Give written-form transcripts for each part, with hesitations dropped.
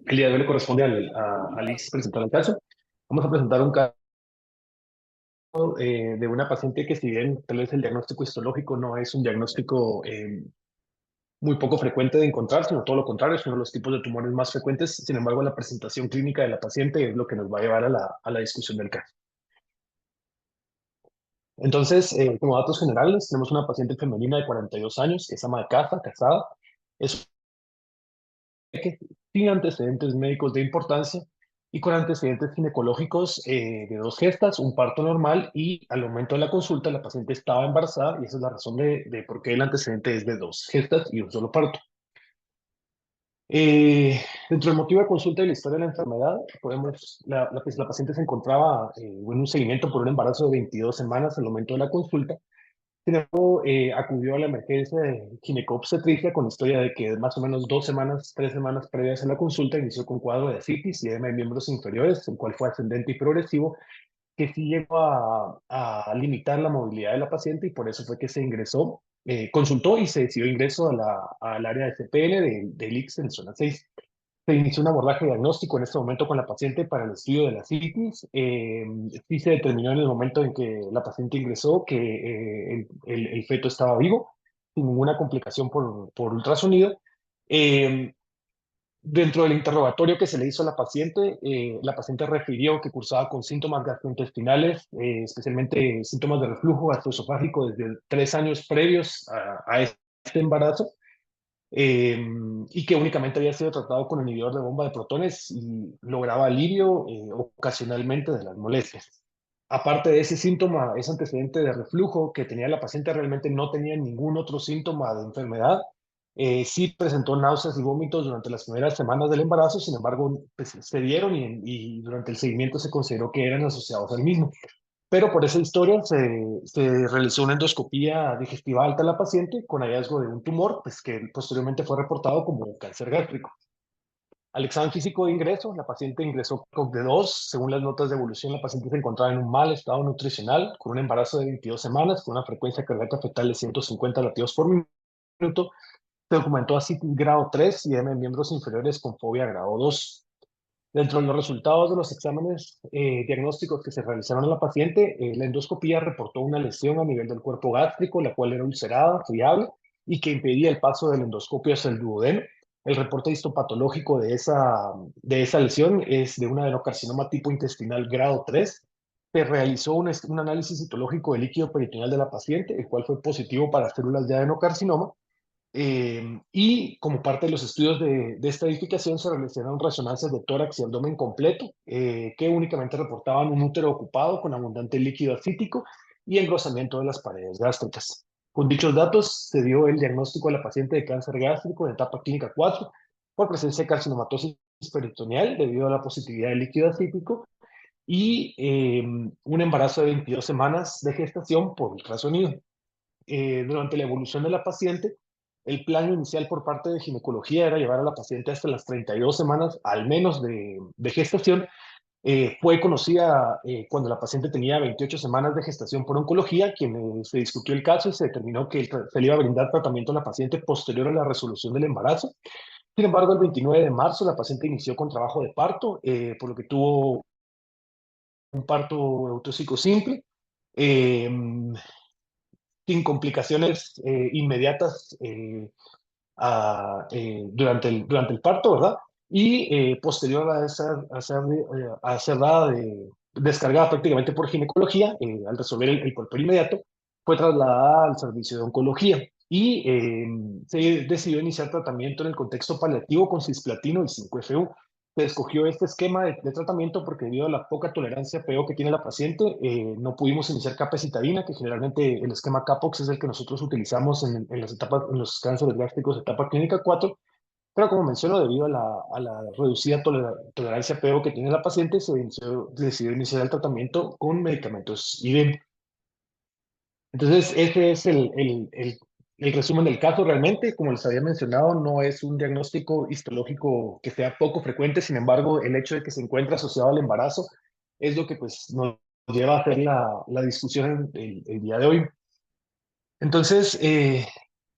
El día de hoy le corresponde a Liz presentar el caso. Vamos a presentar un caso de una paciente que, si bien tal vez el diagnóstico histológico no es un diagnóstico muy poco frecuente de encontrar, sino todo lo contrario, es uno de los tipos de tumores más frecuentes. Sin embargo, la presentación clínica de la paciente es lo que nos va a llevar a la discusión del caso. Entonces, como datos generales, tenemos una paciente femenina de 42 años que es ama de casa, casada, es que sin antecedentes médicos de importancia y con antecedentes ginecológicos de dos gestas, un parto normal, y al momento de la consulta la paciente estaba embarazada, y esa es la razón de por qué el antecedente es de dos gestas y un solo parto. Dentro del motivo de consulta y la historia de la enfermedad, la paciente se encontraba en un seguimiento por un embarazo de 22 semanas al momento de la consulta. Sin embargo, acudió a la emergencia de ginecobstetricia con la historia de que más o menos 2 semanas, 3 semanas previas a la consulta inició con cuadro de ascitis y edema de miembros inferiores, el cual fue ascendente y progresivo, que sí llegó a limitar la movilidad de la paciente, y por eso fue que se ingresó, consultó y se decidió ingreso al área de CPN del ICSS en zona 6. Se inició un abordaje diagnóstico en este momento con la paciente para el estudio de la citis. Sí se determinó en el momento en que la paciente ingresó que el feto estaba vivo, sin ninguna complicación por ultrasonido. Eh, Dentro del interrogatorio que se le hizo a la paciente refirió que cursaba con síntomas gastrointestinales, especialmente síntomas de reflujo gastroesofágico desde 3 años previos a este embarazo, y que únicamente había sido tratado con inhibidor de bomba de protones y lograba alivio ocasionalmente de las molestias. Aparte de ese síntoma, ese antecedente de reflujo que tenía la paciente, realmente no tenía ningún otro síntoma de enfermedad. Sí presentó náuseas y vómitos durante las primeras semanas del embarazo. Sin embargo, pues, se dieron y durante el seguimiento se consideró que eran asociados al mismo. Pero por esa historia se realizó una endoscopía digestiva alta a la paciente con hallazgo de un tumor, pues, que posteriormente fue reportado como cáncer gástrico. Al examen físico de ingreso, la paciente ingresó con COP2. Según las notas de evolución, la paciente se encontraba en un mal estado nutricional, con un embarazo de 22 semanas, con una frecuencia cardíaca fetal de 150 latidos por minuto. Se documentó ascitis grado 3 y edema en miembros inferiores con fobia grado 2. Dentro de los resultados de los exámenes diagnósticos que se realizaron a la paciente, la endoscopía reportó una lesión a nivel del cuerpo gástrico, la cual era ulcerada, friable, y que impedía el paso del endoscopio hacia el duodeno. El reporte histopatológico de esa lesión es de un adenocarcinoma tipo intestinal grado 3. Se realizó un análisis citológico del líquido peritoneal de la paciente, el cual fue positivo para células de adenocarcinoma, y como parte de los estudios de esta edificación se realizaron resonancias de tórax y abdomen completo, que únicamente reportaban un útero ocupado con abundante líquido ascítico y engrosamiento de las paredes gástricas. Con dichos datos se dio el diagnóstico a la paciente de cáncer gástrico de etapa clínica 4 por presencia de carcinomatosis peritoneal debido a la positividad del líquido ascítico, y un embarazo de 22 semanas de gestación por ultrasonido. Durante la evolución de la paciente, el plan inicial por parte de ginecología era llevar a la paciente hasta las 32 semanas al menos de gestación. Fue conocida cuando la paciente tenía 28 semanas de gestación por oncología, quien se discutió el caso y se determinó que se le iba a brindar tratamiento a la paciente posterior a la resolución del embarazo. Sin embargo, el 29 de marzo la paciente inició con trabajo de parto, por lo que tuvo un parto eutóxico simple. Eh, Sin complicaciones inmediatas durante el parto, ¿verdad? Y posterior a ser descargada prácticamente por ginecología, al resolver el porpero inmediato, fue trasladada al servicio de oncología y se decidió iniciar tratamiento en el contexto paliativo con cisplatino y 5FU. Se escogió este esquema de tratamiento porque, debido a la poca tolerancia a PO que tiene la paciente, no pudimos iniciar capecitabina, que generalmente el esquema CAPOX es el que nosotros utilizamos en los cánceres gástricos etapa clínica 4. Pero, como menciono, debido a la reducida tolerancia a PO que tiene la paciente, decidió iniciar el tratamiento con medicamentos IBM. Entonces, ese es el resumen del caso. Realmente, como les había mencionado, no es un diagnóstico histológico que sea poco frecuente. Sin embargo, el hecho de que se encuentre asociado al embarazo es lo que, pues, nos lleva a hacer la discusión el día de hoy. Entonces,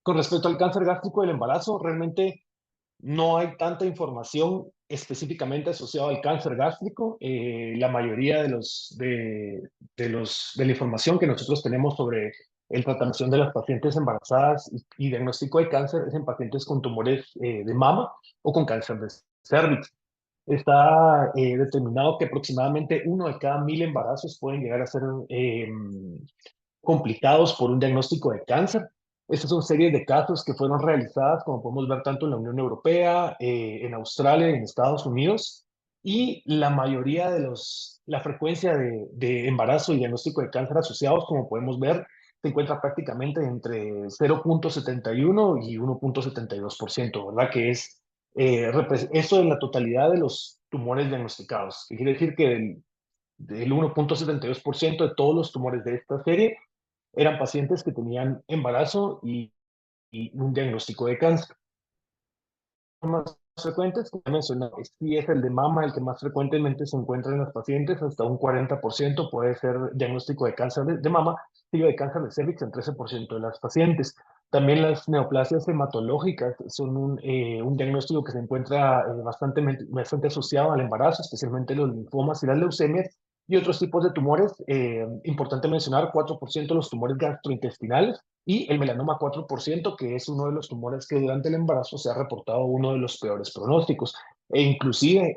con respecto al cáncer gástrico del embarazo, realmente no hay tanta información específicamente asociada al cáncer gástrico. La mayoría de la información que nosotros tenemos sobre el tratamiento de las pacientes embarazadas y diagnóstico de cáncer es en pacientes con tumores de mama o con cáncer de cervix. Está determinado que aproximadamente 1 de cada 1000 embarazos pueden llegar a ser complicados por un diagnóstico de cáncer. Estas son series de casos que fueron realizadas, como podemos ver, tanto en la Unión Europea, en Australia y en Estados Unidos. Y la mayoría de la frecuencia de embarazo y diagnóstico de cáncer asociados, como podemos ver, se encuentra prácticamente entre 0,71 y 1,72%, ¿verdad? Que es eso en la totalidad de los tumores diagnosticados. Que quiere decir que del 1,72% de todos los tumores de esta serie eran pacientes que tenían embarazo y un diagnóstico de cáncer. Los más frecuentes, como mencioné, sí es el de mama, el que más frecuentemente se encuentra en los pacientes, hasta un 40% puede ser diagnóstico de cáncer de mama, sigue de cáncer de cervix en 13% de las pacientes. También las neoplasias hematológicas son un diagnóstico que se encuentra bastante asociado al embarazo, especialmente los linfomas y las leucemias, y otros tipos de tumores. Importante mencionar, 4% de los tumores gastrointestinales, y el melanoma 4%, que es uno de los tumores que durante el embarazo se ha reportado uno de los peores pronósticos. E inclusive,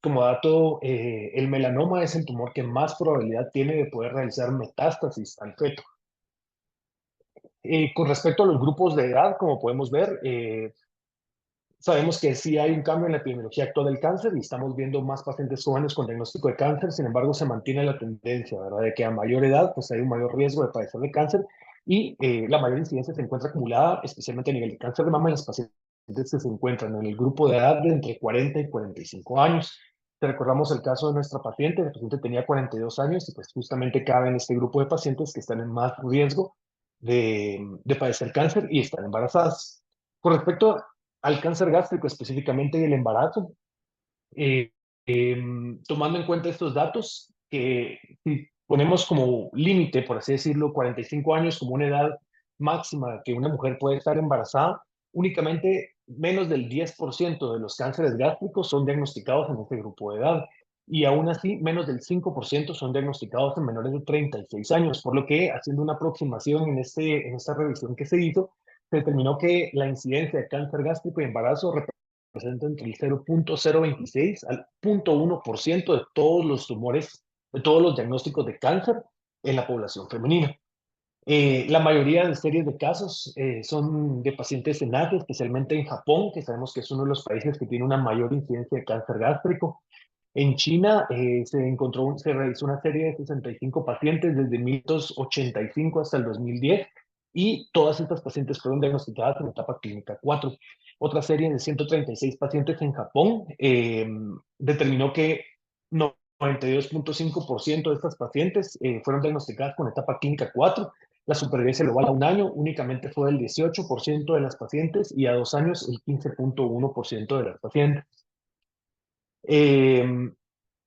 como dato, el melanoma es el tumor que más probabilidad tiene de poder realizar metástasis al feto. Con respecto a los grupos de edad, como podemos ver, sabemos que sí hay un cambio en la epidemiología actual del cáncer y estamos viendo más pacientes jóvenes con diagnóstico de cáncer. Sin embargo, se mantiene la tendencia, ¿verdad?, de que a mayor edad pues hay un mayor riesgo de padecer de cáncer y la mayor incidencia se encuentra acumulada, especialmente a nivel de cáncer de mama, en los pacientes que se encuentran en el grupo de edad de entre 40 y 45 años. Te recordamos el caso de nuestra paciente. La paciente tenía 42 años y pues justamente cabe en este grupo de pacientes que están en más riesgo de padecer cáncer y están embarazadas. Con respecto al cáncer gástrico específicamente y el embarazo, eh, tomando en cuenta estos datos, que si ponemos como límite, por así decirlo, 45 años como una edad máxima que una mujer puede estar embarazada, únicamente menos del 10% de los cánceres gástricos son diagnosticados en este grupo de edad. Y aún así, menos del 5% son diagnosticados en menores de 36 años, por lo que, haciendo una aproximación en esta revisión que se hizo, se determinó que la incidencia de cáncer gástrico y embarazo representa entre el 0,026 al 0,1% de todos los tumores, de todos los diagnósticos de cáncer en la población femenina. La mayoría de series de casos son de pacientes en Asia, especialmente en Japón, que sabemos que es uno de los países que tiene una mayor incidencia de cáncer gástrico. En China se realizó una serie de 65 pacientes desde 1985 hasta el 2010 y todas estas pacientes fueron diagnosticadas en etapa clínica 4. Otra serie de 136 pacientes en Japón determinó que 92,5% de estas pacientes fueron diagnosticadas con etapa clínica 4. La supervivencia global a un año únicamente fue del 18% de las pacientes y a 2 años el 15,1% de las pacientes. Eh,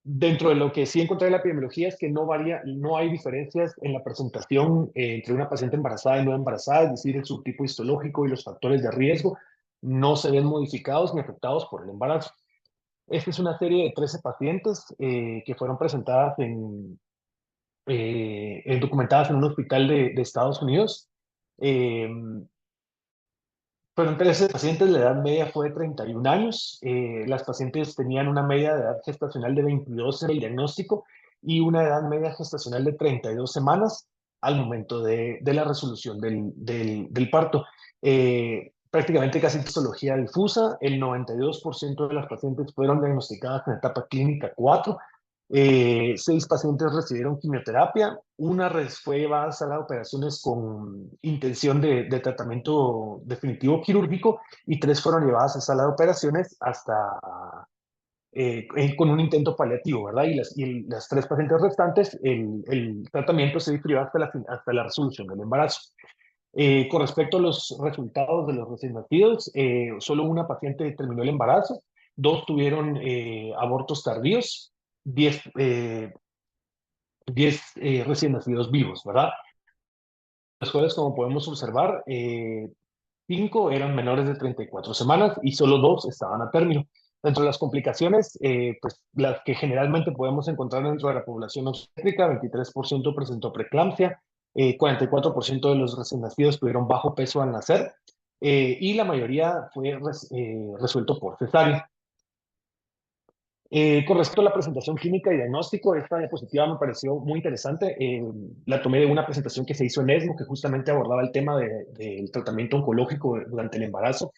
Dentro de lo que sí encontré en la epidemiología es que no varía, no hay diferencias en la presentación entre una paciente embarazada y no embarazada, es decir, el subtipo histológico y los factores de riesgo no se ven modificados ni afectados por el embarazo. Esta es una serie de 13 pacientes que fueron presentadas documentadas en un hospital de Estados Unidos. Eh, Fueron 13 pacientes, la edad media fue de 31 años. Las pacientes tenían una media de edad gestacional de 22 en el diagnóstico y una edad media gestacional de 32 semanas al momento de la resolución del parto. Prácticamente casi histología difusa. El 92% de las pacientes fueron diagnosticadas en etapa clínica 4. 6 pacientes recibieron quimioterapia, una fue llevada a sala de operaciones con intención de tratamiento definitivo quirúrgico y 3 fueron llevadas a sala de operaciones con un intento paliativo, ¿verdad? Las 3 pacientes restantes, el tratamiento se difirió hasta la resolución del embarazo. Con respecto a los resultados de los recién nacidos, solo una paciente terminó el embarazo, 2 tuvieron abortos tardíos, 10 recién nacidos vivos, ¿verdad? Los cuales, como podemos observar, 5 eran menores de 34 semanas y solo 2 estaban a término. Dentro de las complicaciones, pues las que generalmente podemos encontrar dentro de la población obstétrica, 23% presentó preeclampsia, 44% de los recién nacidos tuvieron bajo peso al nacer, y la mayoría fue resuelto por cesárea. Con respecto a la presentación clínica y diagnóstico, esta diapositiva me pareció muy interesante. La tomé de una presentación que se hizo en ESMO, que justamente abordaba el tema del tratamiento oncológico durante el embarazo.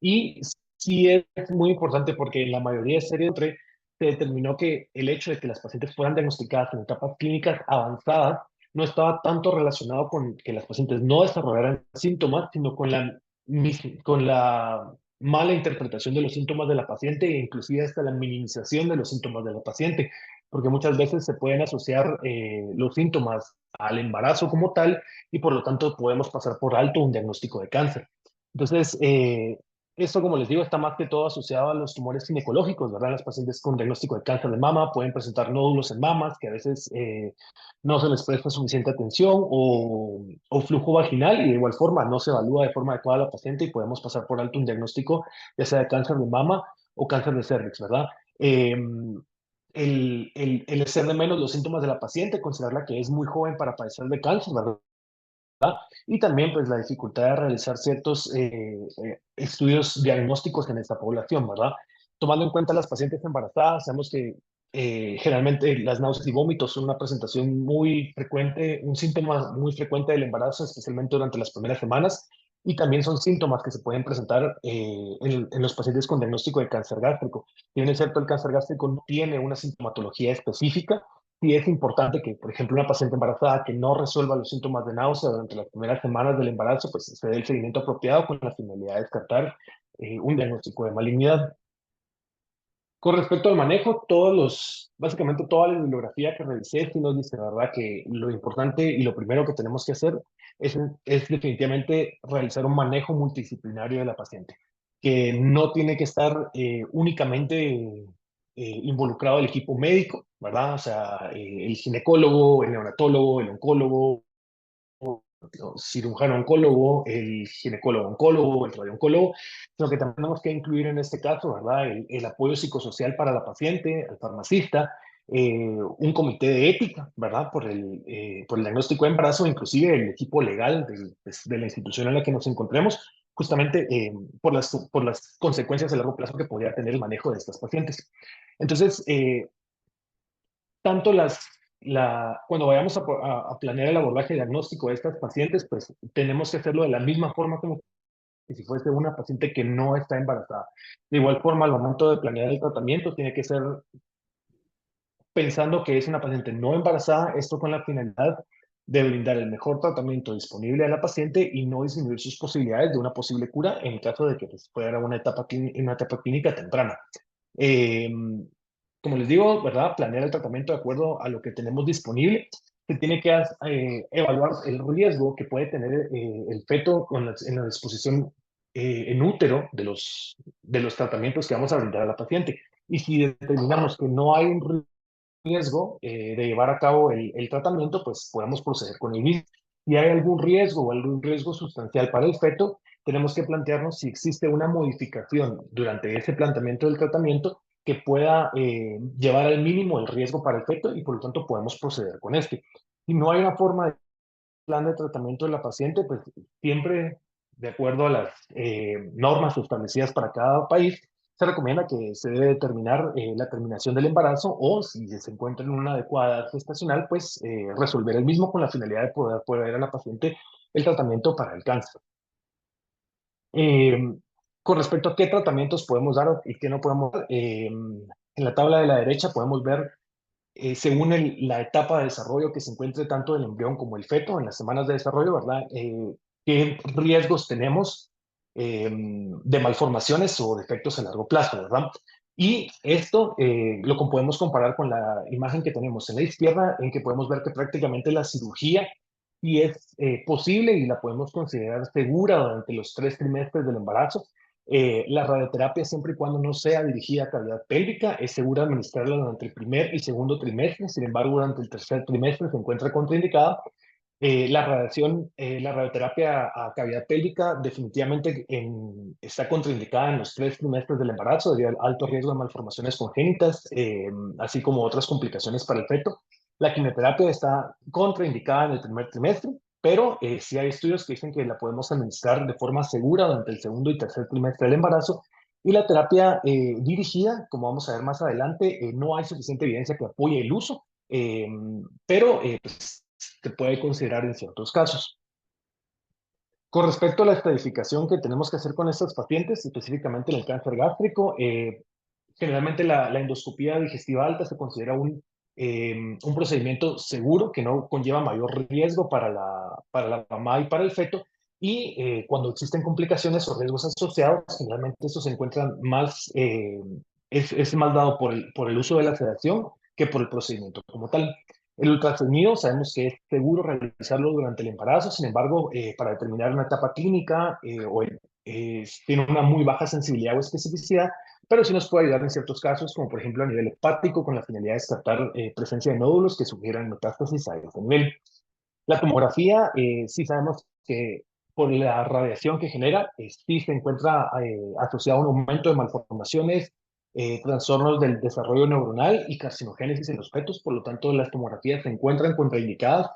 Y sí es muy importante porque en la mayoría de series se determinó que el hecho de que las pacientes fueran diagnosticadas en etapas clínicas avanzadas no estaba tanto relacionado con que las pacientes no desarrollaran síntomas, sino con la mala interpretación de los síntomas de la paciente e inclusive hasta la minimización de los síntomas de la paciente, porque muchas veces se pueden asociar los síntomas al embarazo como tal y por lo tanto podemos pasar por alto un diagnóstico de cáncer. Entonces, esto, como les digo, está más que todo asociado a los tumores ginecológicos, ¿verdad? Las pacientes con diagnóstico de cáncer de mama pueden presentar nódulos en mamas que a veces no se les presta suficiente atención o flujo vaginal y de igual forma no se evalúa de forma adecuada a la paciente y podemos pasar por alto un diagnóstico ya sea de cáncer de mama o cáncer de cervix, ¿verdad? El hacer de menos los síntomas de la paciente, considerarla que es muy joven para padecer de cáncer, ¿verdad? Y también pues la dificultad de realizar ciertos estudios diagnósticos en esta población, ¿verdad? Tomando en cuenta las pacientes embarazadas, sabemos que generalmente las náuseas y vómitos son una presentación muy frecuente, un síntoma muy frecuente del embarazo, especialmente durante las primeras semanas, y también son síntomas que se pueden presentar en los pacientes con diagnóstico de cáncer gástrico. Si bien es cierto, el cáncer gástrico no tiene una sintomatología específica, sí es importante que, por ejemplo, una paciente embarazada que no resuelva los síntomas de náusea durante las primeras semanas del embarazo, pues se dé el seguimiento apropiado con la finalidad de descartar un diagnóstico de malignidad. Con respecto al manejo, básicamente toda la bibliografía que revisé sí nos dice, la verdad, que lo importante y lo primero que tenemos que hacer es definitivamente realizar un manejo multidisciplinario de la paciente, que no tiene que estar únicamente involucrado el equipo médico, ¿verdad? O sea, el ginecólogo, el neonatólogo, el oncólogo, cirujano oncólogo, el ginecólogo oncólogo, el radiooncólogo, sino que también tenemos que incluir en este caso, ¿verdad? El apoyo psicosocial para la paciente, el farmacista, un comité de ética, ¿verdad? Por el diagnóstico de embarazo, inclusive el equipo legal pues, de la institución en la que nos encontremos, justamente por las consecuencias a largo plazo que podría tener el manejo de estas pacientes. Entonces, tanto cuando vayamos a planear el abordaje diagnóstico de estas pacientes, pues tenemos que hacerlo de la misma forma como si fuese una paciente que no está embarazada. De igual forma, al momento de planear el tratamiento, tiene que ser pensando que es una paciente no embarazada, esto con la finalidad de brindar el mejor tratamiento disponible a la paciente y no disminuir sus posibilidades de una posible cura en caso de que pues, fuera una etapa clínica temprana. Eh, Como les digo, ¿verdad? Planear el tratamiento de acuerdo a lo que tenemos disponible. Se tiene que evaluar el riesgo que puede tener el feto en la disposición en útero de los tratamientos que vamos a brindar a la paciente. Y si determinamos que no hay un riesgo de llevar a cabo el tratamiento, pues podemos proceder con el mismo. Si hay algún riesgo o algún riesgo sustancial para el feto, tenemos que plantearnos si existe una modificación durante ese planteamiento del tratamiento que pueda llevar al mínimo el riesgo para el feto y por lo tanto podemos proceder con este. Si no hay una forma de plan de tratamiento de la paciente, pues siempre de acuerdo a las normas establecidas para cada país, se recomienda que se debe determinar la terminación del embarazo o si se encuentra en una adecuada edad gestacional, pues resolver el mismo con la finalidad de poder proveer a la paciente el tratamiento para el cáncer. Eh, con respecto a qué tratamientos podemos dar y qué no podemos dar, en la tabla de la derecha podemos ver según la etapa de desarrollo que se encuentre tanto el embrión como el feto en las semanas de desarrollo, ¿verdad? ¿Qué riesgos tenemos de malformaciones o defectos a largo plazo, ¿verdad? Y esto lo podemos comparar con la imagen que tenemos en la izquierda, en que podemos ver que prácticamente la cirugía sí es posible y la podemos considerar segura durante los 3 trimestres del embarazo. La radioterapia, siempre y cuando no sea dirigida a cavidad pélvica, es segura administrarla durante el primer y segundo trimestre. Sin embargo, durante el tercer trimestre se encuentra contraindicada. La radioterapia a cavidad pélvica definitivamente está contraindicada en los 3 trimestres del embarazo debido al alto riesgo de malformaciones congénitas, así como otras complicaciones para el feto. La quimioterapia está contraindicada en el primer trimestre, pero sí hay estudios que dicen que la podemos administrar de forma segura durante el segundo y tercer trimestre del embarazo. Y la terapia dirigida, como vamos a ver más adelante, no hay suficiente evidencia que apoye el uso, eh, pero pues, se puede considerar en ciertos casos. Con respecto a la estadificación que tenemos que hacer con estas pacientes, específicamente en el cáncer gástrico, generalmente la endoscopía digestiva alta se considera un procedimiento seguro que no conlleva mayor riesgo para la mamá y para el feto. Y cuando existen complicaciones o riesgos asociados, generalmente eso se encuentran más, es más dado por el uso de la sedación que por el procedimiento como tal. El ultrasonido sabemos que es seguro realizarlo durante el embarazo, sin embargo, para determinar una etapa clínica tiene una muy baja sensibilidad o especificidad, pero sí nos puede ayudar en ciertos casos, como por ejemplo a nivel hepático, con la finalidad de descartar presencia de nódulos que sugieran metástasis a este nivel. La tomografía, sí sabemos que por la radiación que genera, sí se encuentra asociada a un aumento de malformaciones, trastornos del desarrollo neuronal y carcinogénesis en los fetos. Por lo tanto, las tomografías se encuentran contraindicadas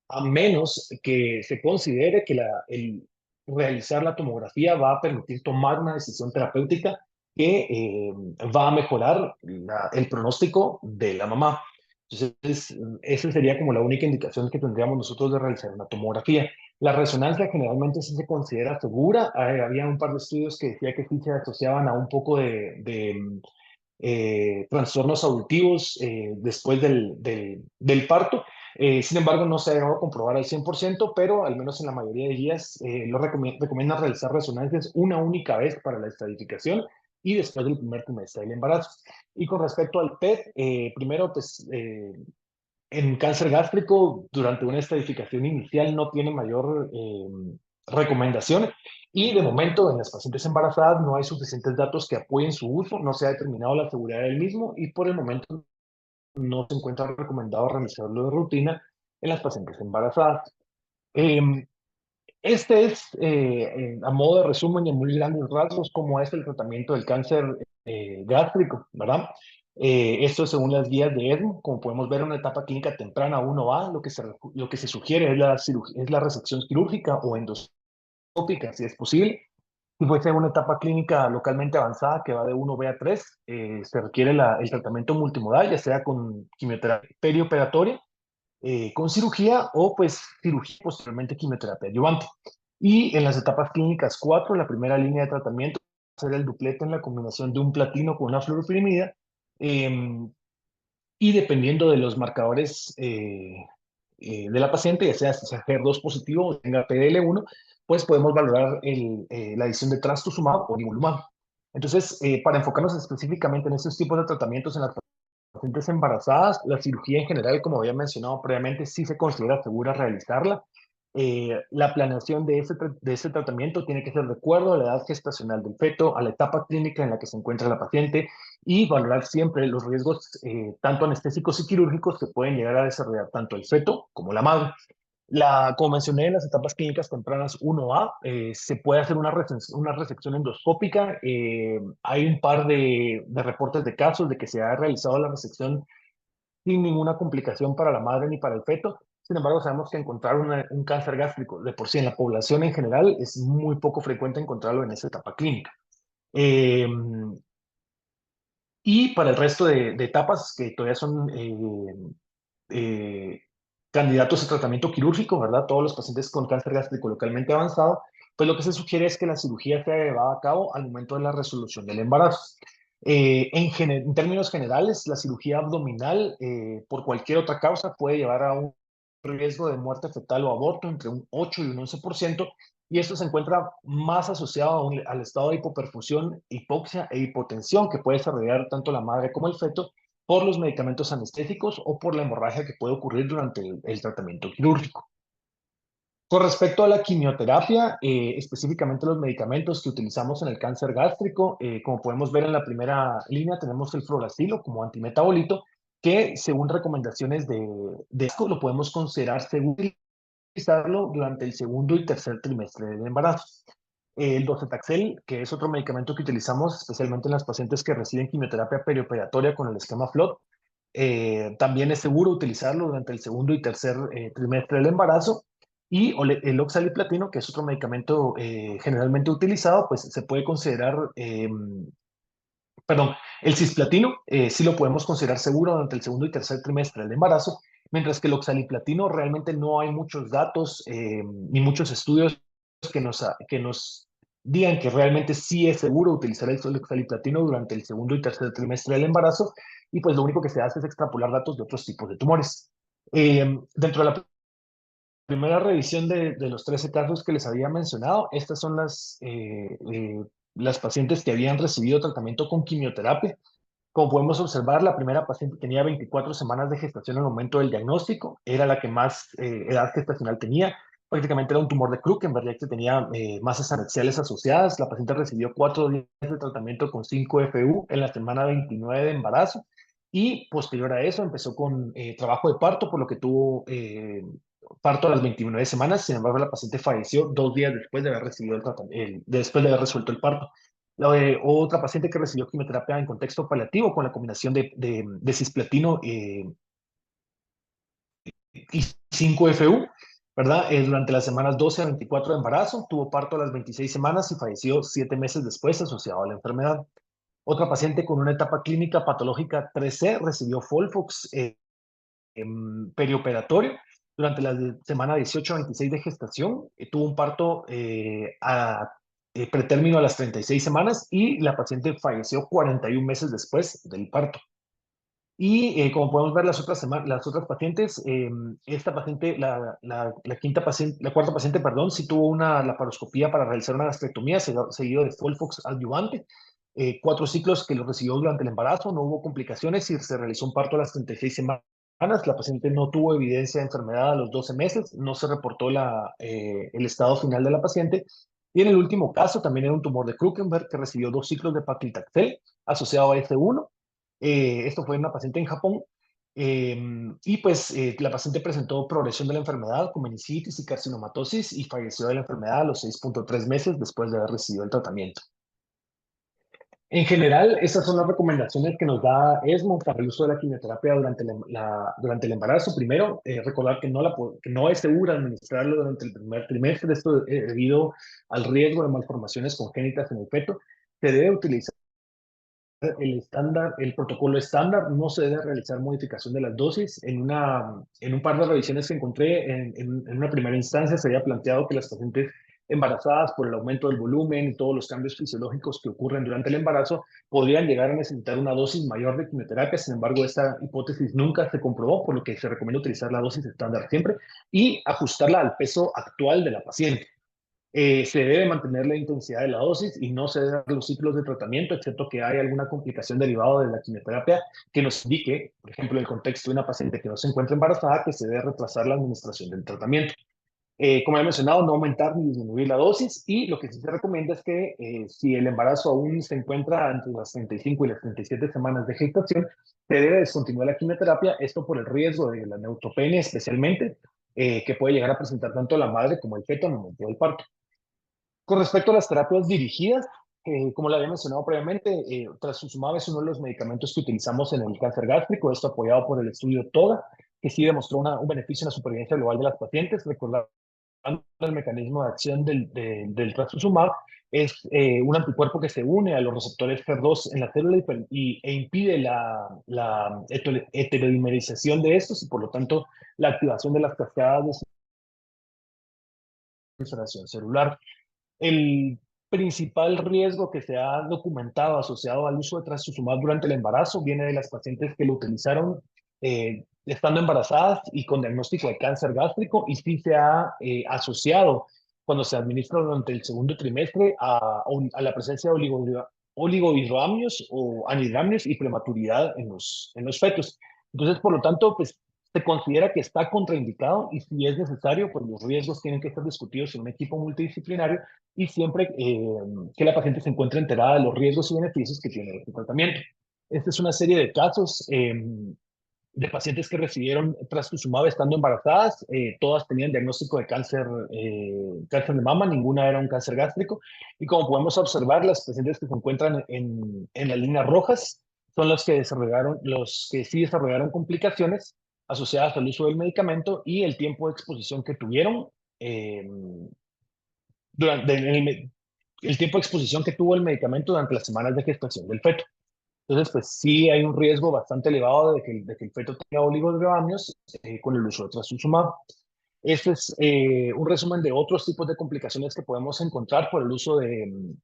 a menos que se considere que el realizar la tomografía va a permitir tomar una decisión terapéutica que va a mejorar el pronóstico de la mamá. Entonces, esa sería como la única indicación que tendríamos nosotros de realizar una tomografía. La resonancia generalmente sí se considera segura. Había un par de estudios que decía que sí se asociaban a un poco de trastornos auditivos después del parto. Sin embargo, no se ha llegado a comprobar al 100%, pero al menos en la mayoría de guías recomiendan realizar resonancias una única vez para la estadificación y después del primer trimestre del embarazo. Y con respecto al PET, primero, pues en cáncer gástrico, durante una estadificación inicial no tiene mayor recomendación y de momento en las pacientes embarazadas no hay suficientes datos que apoyen su uso, no se ha determinado la seguridad del mismo y por el momento no se encuentra recomendado realizarlo de rutina en las pacientes embarazadas. Eh, este es, a modo de resumen y en muy grandes rasgos, cómo es el tratamiento del cáncer gástrico, ¿verdad? Esto es según las guías de ESMO, como podemos ver, una etapa clínica temprana 1A, lo que se sugiere es es la resección quirúrgica o endoscópica, si es posible. Si fuese una etapa clínica localmente avanzada que va de 1B a 3, se requiere el tratamiento multimodal, ya sea con quimioterapia perioperatoria, con cirugía o pues cirugía posteriormente quimioterapia adyuvante. Y en las etapas clínicas 4, la primera línea de tratamiento va a ser el duplete en la combinación de un platino con una fluoropyrimida, eh, y dependiendo de los marcadores de la paciente, ya sea HER2 positivo o tenga PDL1, pues podemos valorar la adición de trastuzumab o nivolumab. Entonces, para enfocarnos específicamente en estos tipos de tratamientos en las pacientes embarazadas, la cirugía en general, como había mencionado previamente, sí se considera segura realizarla. La planeación de ese tratamiento tiene que ser de acuerdo a la edad gestacional del feto, a la etapa clínica en la que se encuentra la paciente y valorar siempre los riesgos, tanto anestésicos y quirúrgicos, que pueden llegar a desarrollar tanto el feto como la madre. Como mencioné, en las etapas clínicas tempranas 1A, se puede hacer una resección endoscópica. Hay un par de reportes de casos de que se ha realizado la resección sin ninguna complicación para la madre ni para el feto. Sin embargo, sabemos que encontrar un cáncer gástrico de por sí en la población en general es muy poco frecuente encontrarlo en esa etapa clínica. Eh, y para el resto de etapas que todavía son eh, candidatos a tratamiento quirúrgico, ¿verdad? Todos los pacientes con cáncer gástrico localmente avanzado, pues lo que se sugiere es que la cirugía sea llevada a cabo al momento de la resolución del embarazo. En términos generales, la cirugía abdominal por cualquier otra causa puede llevar a un riesgo de muerte fetal o aborto entre un 8 y un 11%, y esto se encuentra más asociado al estado de hipoperfusión, hipoxia e hipotensión que puede desarrollar tanto la madre como el feto por los medicamentos anestésicos o por la hemorragia que puede ocurrir durante el tratamiento quirúrgico. Con respecto a la quimioterapia, específicamente los medicamentos que utilizamos en el cáncer gástrico, como podemos ver en la primera línea, tenemos el fluoracilo como antimetabolito, que según recomendaciones de ASCO lo podemos considerar seguro utilizarlo durante el segundo y tercer trimestre del embarazo. El docetaxel, que es otro medicamento que utilizamos especialmente en las pacientes que reciben quimioterapia perioperatoria con el esquema FLOT, también es seguro utilizarlo durante el segundo y tercer trimestre del embarazo. Y el oxaliplatino, que es otro medicamento generalmente utilizado, pues se puede considerar, perdón, el cisplatino sí lo podemos considerar seguro durante el segundo y tercer trimestre del embarazo, mientras que el oxaliplatino realmente no hay muchos datos ni muchos estudios que nos digan que realmente sí es seguro utilizar el oxaliplatino durante el segundo y tercer trimestre del embarazo, y pues lo único que se hace es extrapolar datos de otros tipos de tumores. Dentro de la primera revisión de los 13 casos que les había mencionado, estas son las pacientes que habían recibido tratamiento con quimioterapia. Como podemos observar, la primera paciente tenía 24 semanas de gestación al momento del diagnóstico, era la que más edad gestacional tenía, prácticamente era un tumor de Krukenberg, que tenía masas anexiales asociadas. La paciente recibió 4 días de tratamiento con 5-FU en la semana 29 de embarazo, y posterior a eso empezó con trabajo de parto, por lo que tuvo parto a las 29 semanas. Sin embargo, la paciente falleció 2 días después de haber recibido después de haber resuelto el parto. Otra paciente que recibió quimioterapia en contexto paliativo con la combinación de cisplatino y 5-FU, ¿verdad? Durante las semanas 12 a 24 de embarazo, tuvo parto a las 26 semanas y falleció 7 meses después asociado a la enfermedad. Otra paciente con una etapa clínica patológica 3C recibió Folfox perioperatorio durante la semana 18 a 26 de gestación. Tuvo un parto pretérmino a las 36 semanas, y la paciente falleció 41 meses después del parto. Y como podemos ver, las otras pacientes, esta paciente, la cuarta paciente, perdón, sí tuvo una laparoscopía para realizar una gastrectomía seguido de Folfox adyuvante. 4 ciclos que lo recibió durante el embarazo, no hubo complicaciones y se realizó un parto a las 36 semanas. La paciente no tuvo evidencia de enfermedad a los 12 meses, no se reportó el estado final de la paciente. Y en el último caso también era un tumor de Krukenberg que recibió 2 ciclos de paclitaxel asociado a F1. Esto fue en una paciente en Japón. Y pues la paciente presentó progresión de la enfermedad con meningitis y carcinomatosis, y falleció de la enfermedad a los 6.3 meses después de haber recibido el tratamiento. En general, esas son las recomendaciones que nos da ESMO para el uso de la quimioterapia durante el embarazo. Primero, recordar que no es seguro administrarlo durante el primer trimestre, esto debido al riesgo de malformaciones congénitas en el feto. Se debe utilizar el protocolo estándar, no se debe realizar modificación de las dosis. En un par de revisiones que encontré, en una primera instancia se había planteado que las pacientes embarazadas, por el aumento del volumen y todos los cambios fisiológicos que ocurren durante el embarazo, podrían llegar a necesitar una dosis mayor de quimioterapia. Sin embargo, esta hipótesis nunca se comprobó, por lo que se recomienda utilizar la dosis estándar siempre y ajustarla al peso actual de la paciente. Se debe mantener la intensidad de la dosis y no ceder los ciclos de tratamiento, excepto que haya alguna complicación derivada de la quimioterapia que nos indique, por ejemplo, en el contexto de una paciente que no se encuentra embarazada, que se debe retrasar la administración del tratamiento. Como he mencionado, no aumentar ni disminuir la dosis, y lo que sí se recomienda es que si el embarazo aún se encuentra entre las 35 y las 37 semanas de gestación, se debe descontinuar la quimioterapia, esto por el riesgo de la neutropenia especialmente, que puede llegar a presentar tanto la madre como el feto en el momento del parto. Con respecto a las terapias dirigidas, como le había mencionado previamente, trastuzumab es uno de los medicamentos que utilizamos en el cáncer gástrico, esto apoyado por el estudio TOGA, que sí demostró un beneficio en la supervivencia global de las pacientes. Recordando el mecanismo de acción del trastuzumab, es un anticuerpo que se une a los receptores HER2 en la célula e impide la heterodimerización de estos, y por lo tanto la activación de las cascadas de proliferación celular. El principal riesgo que se ha documentado asociado al uso de trastuzumab durante el embarazo viene de las pacientes que lo utilizaron estando embarazadas y con diagnóstico de cáncer gástrico, y sí se ha asociado cuando se administra durante el segundo trimestre a la presencia de oligohidroamios o anhidramnios y prematuridad en los fetos. Entonces, por lo tanto, pues se considera que está contraindicado, y si es necesario, pues los riesgos tienen que ser discutidos en un equipo multidisciplinario, y siempre que la paciente se encuentre enterada de los riesgos y beneficios que tiene este tratamiento. Esta es una serie de casos de pacientes que recibieron trastuzumab estando embarazadas. Todas tenían diagnóstico de cáncer de mama, ninguna era un cáncer gástrico. Y como podemos observar, las pacientes que se encuentran en las líneas rojas son los que sí desarrollaron complicaciones asociadas al uso del medicamento y el tiempo de exposición que tuvieron eh, durante el tiempo de exposición que tuvo el medicamento durante las semanas de gestación del feto. Entonces, pues sí hay un riesgo bastante elevado de que el feto tenga oligodromios con el uso de trastuzumab. Este es un resumen de otros tipos de complicaciones que podemos encontrar por el uso de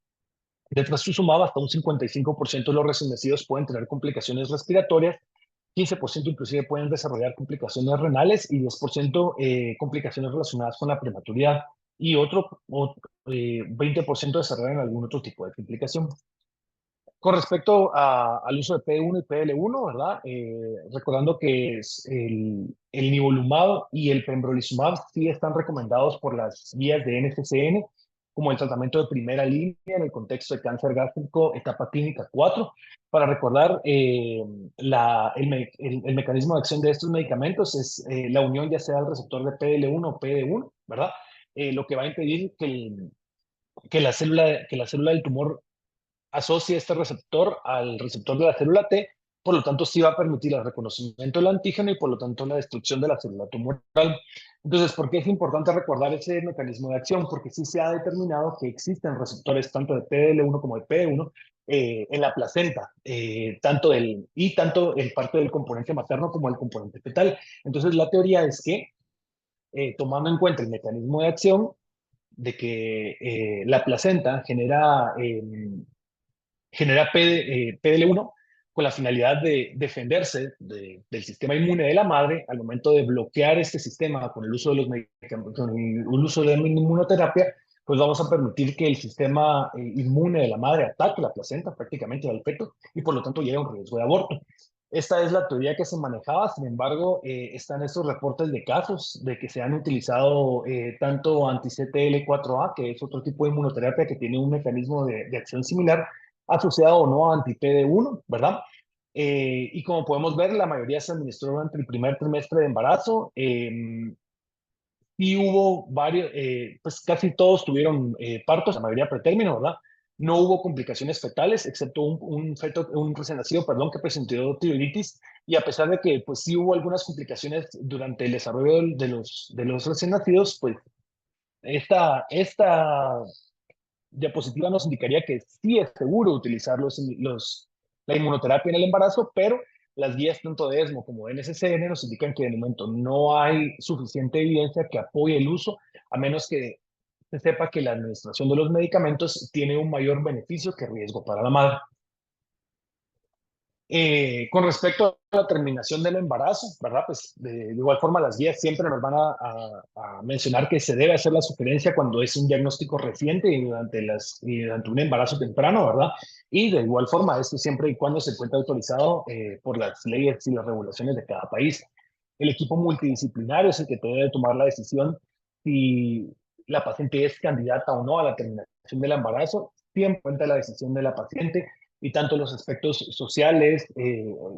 trastuzumab. Hasta un 55% de los recién nacidos pueden tener complicaciones respiratorias, 15% inclusive pueden desarrollar complicaciones renales y 10% complicaciones relacionadas con la prematuridad y 20% desarrollan algún otro tipo de complicación. Con respecto al uso de PD1 y PL1, ¿verdad? Recordando que el nivolumab y el pembrolizumab sí están recomendados por las guías de NCCN como el tratamiento de primera línea en el contexto de cáncer gástrico etapa clínica 4. Para recordar, el mecanismo de acción de estos medicamentos es la unión ya sea del receptor de PL1 o PD1, ¿verdad? Lo que va a impedir que la célula del tumor asocia este receptor al receptor de la célula T, por lo tanto sí va a permitir el reconocimiento del antígeno y por lo tanto la destrucción de la célula tumoral. Entonces, ¿por qué es importante recordar ese mecanismo de acción? Porque sí se ha determinado que existen receptores tanto de PDL1 como de PD1 en la placenta, tanto en parte del componente materno como el componente fetal. Entonces, la teoría es que, tomando en cuenta el mecanismo de acción, de que la placenta genera PDL1 con la finalidad de defenderse del sistema inmune de la madre al momento de bloquear este sistema con el uso de los medicamentos, con el uso de inmunoterapia, pues vamos a permitir que el sistema inmune de la madre ataque la placenta prácticamente al feto y por lo tanto lleve un riesgo de aborto. Esta es la teoría que se manejaba, sin embargo, están estos reportes de casos de que se han utilizado tanto anti-CTL4A, que es otro tipo de inmunoterapia que tiene un mecanismo de acción similar, asociado o no a anti-PD1, ¿verdad? Y como podemos ver, la mayoría se administró durante el primer trimestre de embarazo. Y hubo varios, pues casi todos tuvieron partos, la mayoría pretérmino, ¿verdad? No hubo complicaciones fetales, excepto un recién nacido, perdón, que presentó tiroiditis. Y a pesar de que, pues sí hubo algunas complicaciones durante el desarrollo de los recién nacidos, pues esta diapositiva nos indicaría que sí es seguro utilizar la inmunoterapia en el embarazo, pero las guías tanto de ESMO como de NCCN nos indican que de momento no hay suficiente evidencia que apoye el uso, a menos que se sepa que la administración de los medicamentos tiene un mayor beneficio que riesgo para la madre. Con respecto a la terminación del embarazo, ¿verdad? Pues de igual forma las guías siempre nos van a mencionar que se debe hacer la sugerencia cuando es un diagnóstico reciente y durante un embarazo temprano, ¿verdad? Y de igual forma esto siempre y cuando se encuentre autorizado por las leyes y las regulaciones de cada país. El equipo multidisciplinario es el que debe tomar la decisión si la paciente es candidata o no a la terminación del embarazo, siempre en cuenta la decisión de la paciente y tanto los aspectos sociales,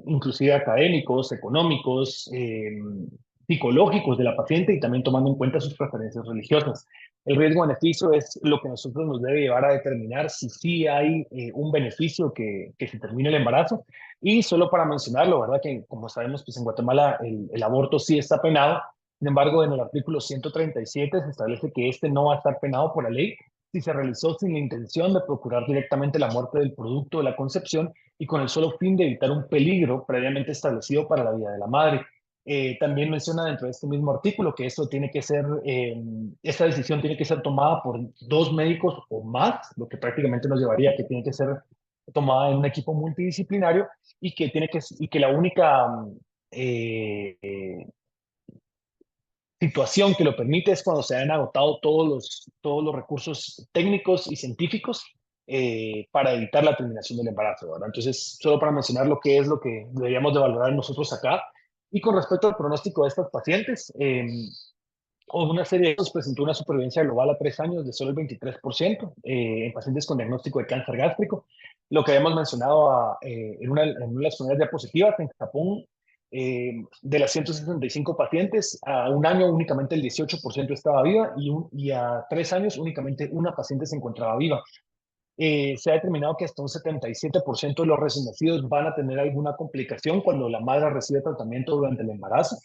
inclusive académicos, económicos, psicológicos de la paciente y también tomando en cuenta sus preferencias religiosas. El riesgo-beneficio es lo que nosotros nos debe llevar a determinar si sí hay un beneficio que se termine el embarazo. Y solo para mencionarlo, ¿verdad? Que como sabemos, pues en Guatemala el aborto sí está penado. Sin embargo, en el artículo 137 se establece que este no va a estar penado por la ley si se realizó sin la intención de procurar directamente la muerte del producto de la concepción y con el solo fin de evitar un peligro previamente establecido para la vida de la madre. También menciona dentro de este mismo artículo que esta decisión tiene que ser tomada por dos médicos o más, lo que prácticamente nos llevaría a que tiene que ser tomada en un equipo multidisciplinario y que la única eh, situación que lo permite es cuando se han agotado todos los recursos técnicos y científicos para evitar la terminación del embarazo, ¿verdad? Entonces, solo para mencionar lo que es lo que deberíamos de valorar nosotros acá. Y con respecto al pronóstico de estas pacientes, una serie de ellos presentó una supervivencia global a 3 años de solo el 23% en pacientes con diagnóstico de cáncer gástrico. Lo que habíamos mencionado en una de las primeras diapositivas, en Japón de las 165 pacientes, a un año únicamente el 18% estaba viva y a 3 años únicamente una paciente se encontraba viva. Se ha determinado que hasta un 77% de los recién nacidos van a tener alguna complicación cuando la madre recibe tratamiento durante el embarazo.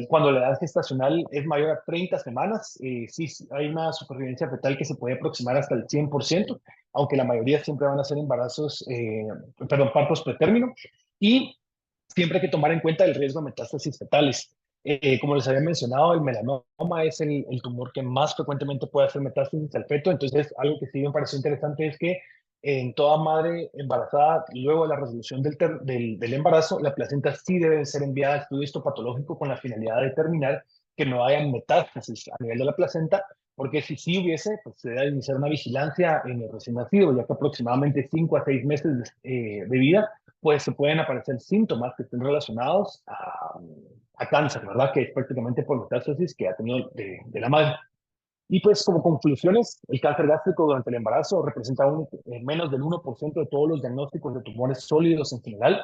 Cuando la edad gestacional es mayor a 30 semanas, sí hay una supervivencia fetal que se puede aproximar hasta el 100%, aunque la mayoría siempre van a ser partos pretérmino, y siempre hay que tomar en cuenta el riesgo de metástasis fetales. Como les había mencionado, el melanoma es el tumor que más frecuentemente puede hacer metástasis al feto, entonces algo que sí me pareció interesante es que en toda madre embarazada, luego de la resolución del embarazo, la placenta sí debe ser enviada a estudio histopatológico con la finalidad de determinar que no haya metástasis a nivel de la placenta, porque si sí hubiese, pues se debe iniciar una vigilancia en el recién nacido, ya que aproximadamente 5 a 6 meses de vida, pues se pueden aparecer síntomas que estén relacionados a cáncer, ¿verdad? Que es prácticamente por metástasis que ha tenido de la madre. Y pues como conclusiones, el cáncer gástrico durante el embarazo representa menos del 1% de todos los diagnósticos de tumores sólidos en general.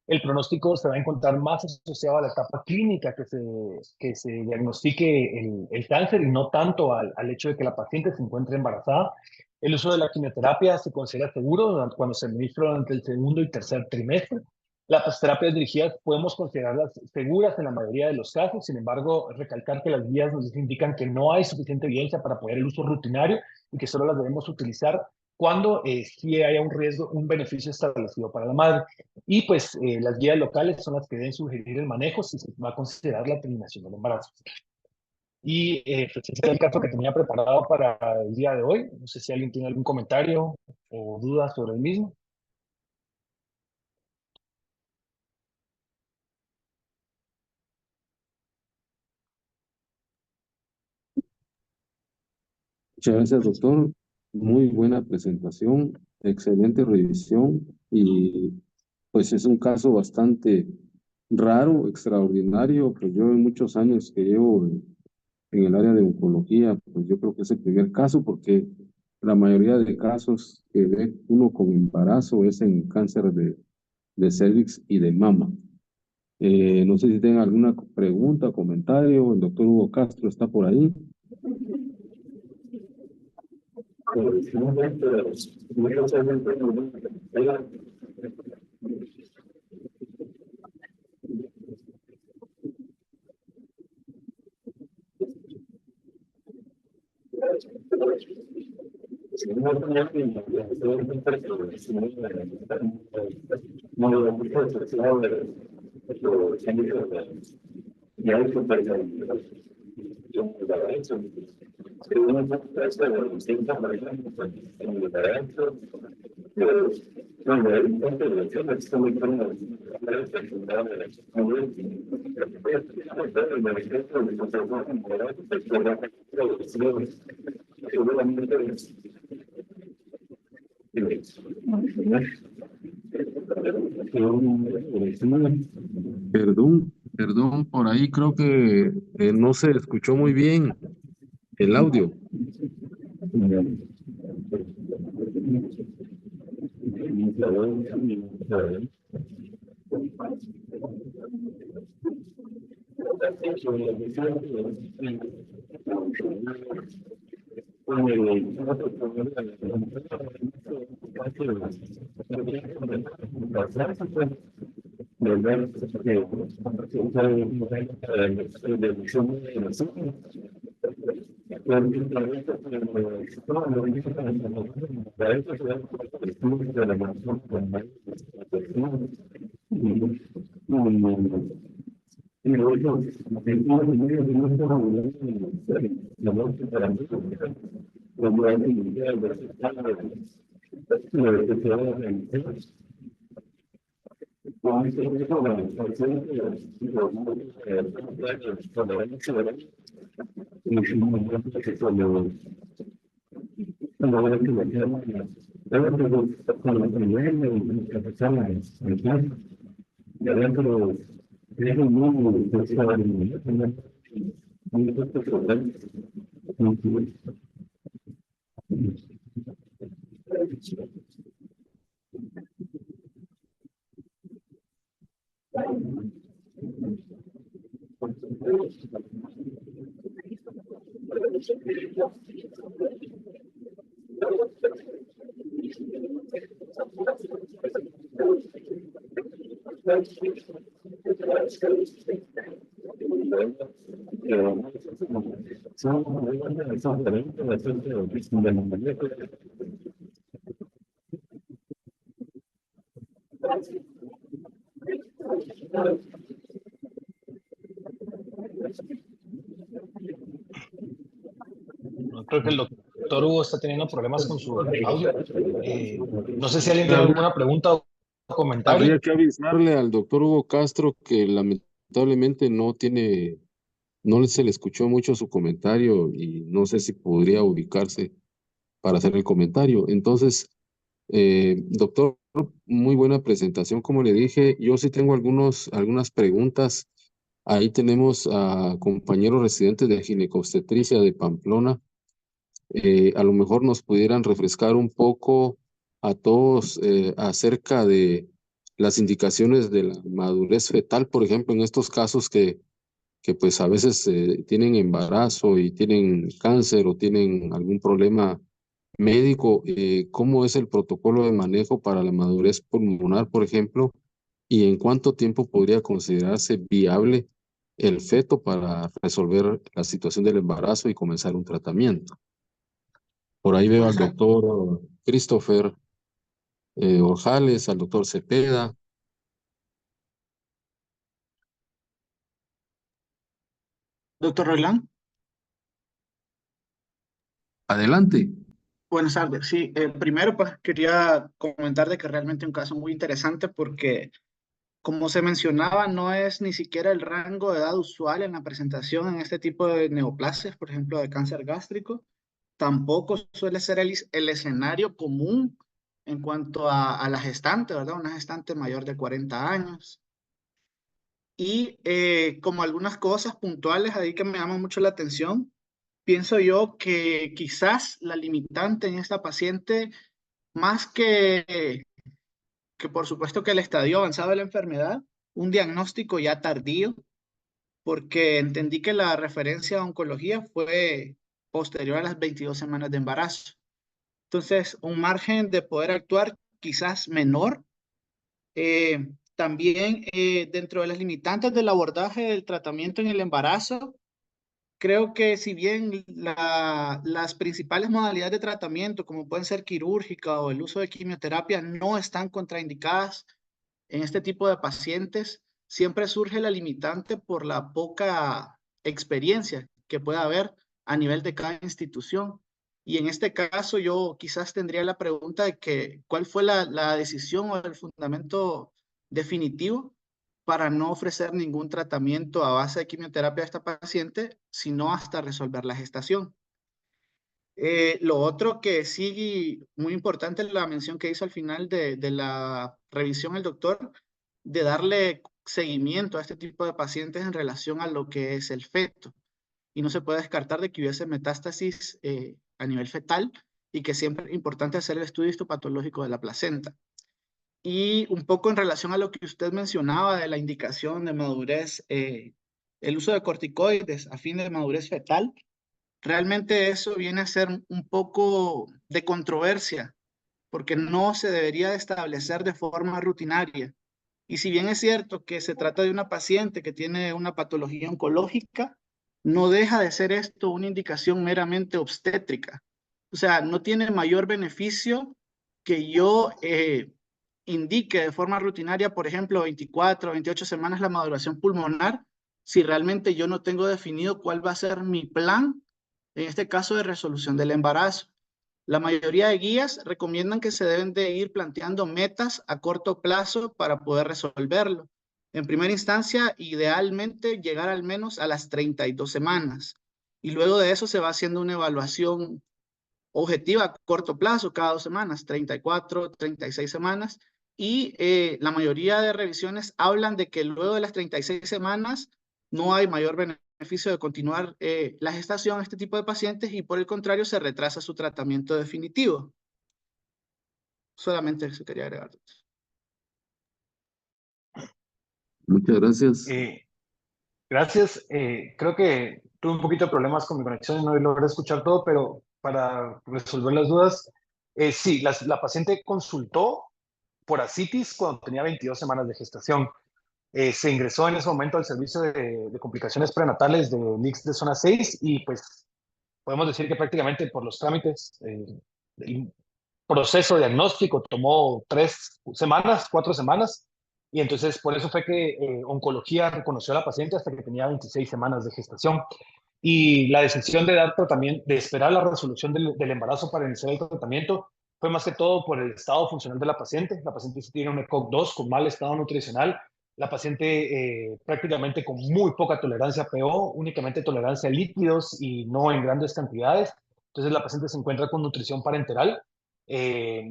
El pronóstico se va a encontrar más asociado a la etapa clínica que se diagnostique el cáncer y no tanto al hecho de que la paciente se encuentre embarazada. El uso de la quimioterapia se considera seguro cuando se administra durante el segundo y tercer trimestre. Las terapias dirigidas podemos considerarlas seguras en la mayoría de los casos, sin embargo, recalcar que las guías nos indican que no hay suficiente evidencia para poder el uso rutinario y que solo las debemos utilizar cuando sí haya un riesgo, un beneficio establecido para la madre. Y pues las guías locales son las que deben sugerir el manejo si se va a considerar la terminación del embarazo. Y pues ese es el caso que tenía preparado para el día de hoy. No sé si alguien tiene algún comentario o duda sobre el mismo. Muchas gracias, doctor. Muy buena presentación, excelente revisión y pues es un caso bastante raro, extraordinario, pues yo en muchos años que llevo en el área de oncología, pues yo creo que es el primer caso porque la mayoría de casos que ve uno con embarazo es en cáncer de cervix y de mama. No sé si tienen alguna pregunta o comentario, el doctor Hugo Castro está por ahí. Perdón, por ahí creo que no se escuchó muy bien el audio. Creo que el doctor Hugo está teniendo problemas con su audio. No sé si alguien tiene alguna pregunta o comentario. Habría que avisarle al doctor Hugo Castro que lamentablemente no se le escuchó mucho su comentario y no sé si podría ubicarse para hacer el comentario. Entonces, doctor, muy buena presentación, como le dije. Yo sí tengo algunas preguntas. Ahí tenemos a compañeros residentes de ginecobstetricia de Pamplona. A lo mejor nos pudieran refrescar un poco a todos acerca de las indicaciones de la madurez fetal, por ejemplo, en estos casos que pues a veces tienen embarazo y tienen cáncer o tienen algún problema médico, ¿cómo es el protocolo de manejo para la madurez pulmonar, por ejemplo? ¿Y en cuánto tiempo podría considerarse viable el feto para resolver la situación del embarazo y comenzar un tratamiento? Por ahí veo al Pues, doctor Christopher Ojales, al doctor Cepeda. doctor Roland, Adelante. buenas tardes. Sí, primero pues quería comentar de que realmente es un caso muy interesante porque, como se mencionaba, no es ni siquiera el rango de edad usual en la presentación en este tipo de neoplasias, por ejemplo, de cáncer gástrico. Tampoco suele ser el escenario común en cuanto a la gestante, ¿verdad? Una gestante mayor de 40 años. Y como algunas cosas puntuales ahí que me llaman mucho la atención, pienso yo que quizás la limitante en esta paciente, más que por supuesto que el estadio avanzado de la enfermedad, un diagnóstico ya tardío, porque entendí que la referencia a oncología fue posterior a las 22 semanas de embarazo. Entonces, un margen de poder actuar quizás menor. También dentro de las limitantes del abordaje del tratamiento en el embarazo, creo que si bien las principales modalidades de tratamiento, como pueden ser quirúrgica o el uso de quimioterapia, no están contraindicadas en este tipo de pacientes, siempre surge la limitante por la poca experiencia que pueda haber a nivel de cada institución. Y en este caso yo quizás tendría la pregunta de que, ¿cuál fue la decisión o el fundamento definitivo para no ofrecer ningún tratamiento a base de quimioterapia a esta paciente, sino hasta resolver la gestación? Lo otro que sí, muy importante, la mención que hizo al final de la revisión el doctor, de darle seguimiento a este tipo de pacientes en relación a lo que es el feto. Y no se puede descartar de que hubiese metástasis a nivel fetal y que siempre es importante hacer el estudio histopatológico de la placenta. Y un poco en relación a lo que usted mencionaba de la indicación de madurez, el uso de corticoides a fin de madurez fetal, realmente eso viene a ser un poco de controversia, porque no se debería de establecer de forma rutinaria. Y si bien es cierto que se trata de una paciente que tiene una patología oncológica, no deja de ser esto una indicación meramente obstétrica. O sea, no tiene mayor beneficio que yo indique de forma rutinaria, por ejemplo, 24 o 28 semanas la maduración pulmonar, si realmente yo no tengo definido cuál va a ser mi plan, en este caso de resolución del embarazo. La mayoría de guías recomiendan que se deben de ir planteando metas a corto plazo para poder resolverlo. En primera instancia, idealmente llegar al menos a las 32 semanas. Y luego de eso se va haciendo una evaluación objetiva a corto plazo, cada 2 semanas, 34, 36 semanas. Y la mayoría de revisiones hablan de que luego de las 36 semanas no hay mayor beneficio de continuar la gestación a este tipo de pacientes y por el contrario se retrasa su tratamiento definitivo. Solamente eso quería agregar. Muchas gracias. Gracias. Creo que tuve un poquito de problemas con mi conexión y no logré escuchar todo, pero para resolver las dudas, sí, la paciente consultó por ascitis cuando tenía 22 semanas de gestación. Se ingresó en ese momento al servicio de complicaciones prenatales de NICS de zona 6 y pues podemos decir que prácticamente por los trámites, el proceso diagnóstico tomó 3 semanas, 4 semanas, y entonces por eso fue que oncología reconoció a la paciente hasta que tenía 26 semanas de gestación. Y la decisión de dar tratamiento, de esperar la resolución del embarazo para iniciar el tratamiento, fue más que todo por el estado funcional de la paciente. La paciente sí tiene un ECOG-2 con mal estado nutricional. La paciente prácticamente con muy poca tolerancia a PO, únicamente tolerancia a líquidos y no en grandes cantidades. Entonces la paciente se encuentra con nutrición parenteral. Eh,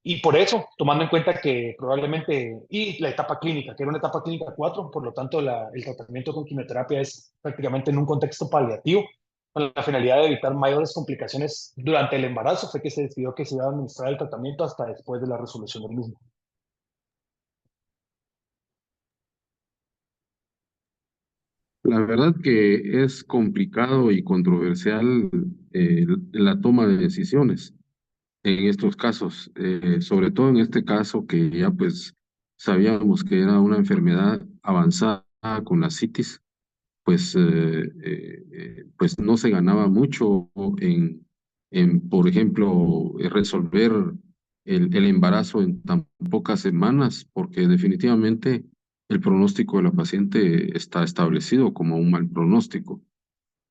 y por eso, tomando en cuenta que probablemente, y la etapa clínica, que era una etapa clínica 4, por lo tanto el tratamiento con quimioterapia es prácticamente en un contexto paliativo, con la finalidad de evitar mayores complicaciones durante el embarazo, fue que se decidió que se iba a administrar el tratamiento hasta después de la resolución del mismo. La verdad que es complicado y controversial la toma de decisiones en estos casos, sobre todo en este caso que ya pues sabíamos que era una enfermedad avanzada con la citis, pues, pues no se ganaba mucho por ejemplo, resolver el embarazo en tan pocas semanas, porque definitivamente el pronóstico de la paciente está establecido como un mal pronóstico.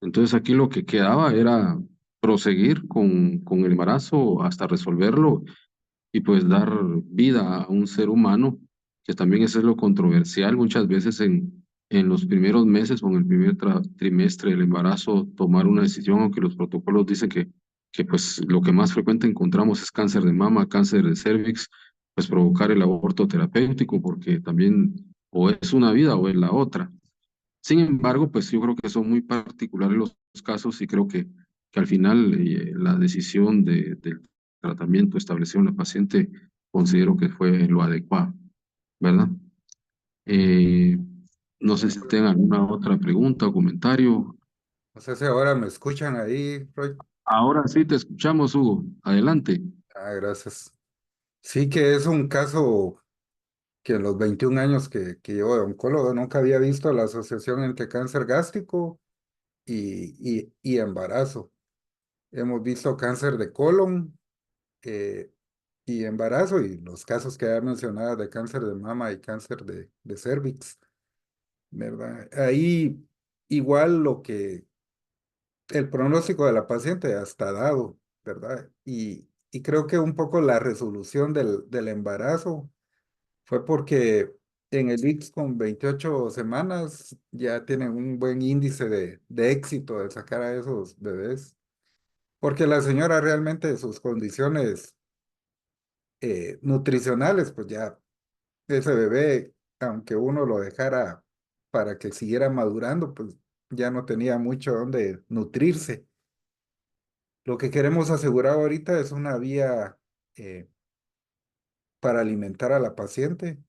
Entonces aquí lo que quedaba era proseguir con el embarazo hasta resolverlo y pues dar vida a un ser humano, que también eso es lo controversial muchas veces en los primeros meses o en el primer trimestre del embarazo tomar una decisión, aunque los protocolos dicen que pues lo que más frecuente encontramos es cáncer de mama, cáncer de cervix, pues provocar el aborto terapéutico, porque también o es una vida o es la otra. Sin embargo, pues yo creo que son muy particulares los casos y creo que al final la decisión del tratamiento establecido en la paciente considero que fue lo adecuado, ¿verdad? Eh, no sé si tengan alguna otra pregunta o comentario. No sé si ahora me escuchan ahí, Roy. Ahora sí te escuchamos, Hugo. Adelante. Gracias. Sí que es un caso que en los 21 años que llevo de oncólogo nunca había visto la asociación entre cáncer gástrico y embarazo. Hemos visto cáncer de colon eh, y embarazo y los casos que ya mencionaba de cáncer de mama y cáncer de cervix, ¿verdad? Ahí igual el pronóstico de la paciente ya está dado, ¿verdad? Y creo que un poco la resolución del embarazo fue porque en el ICS con 28 semanas ya tienen un buen índice de éxito de sacar a esos bebés, porque la señora realmente sus condiciones nutricionales, pues ya ese bebé, aunque uno lo dejara para que siguiera madurando, pues ya no tenía mucho donde nutrirse. Lo que queremos asegurar ahorita es una vía eh, para alimentar a la paciente.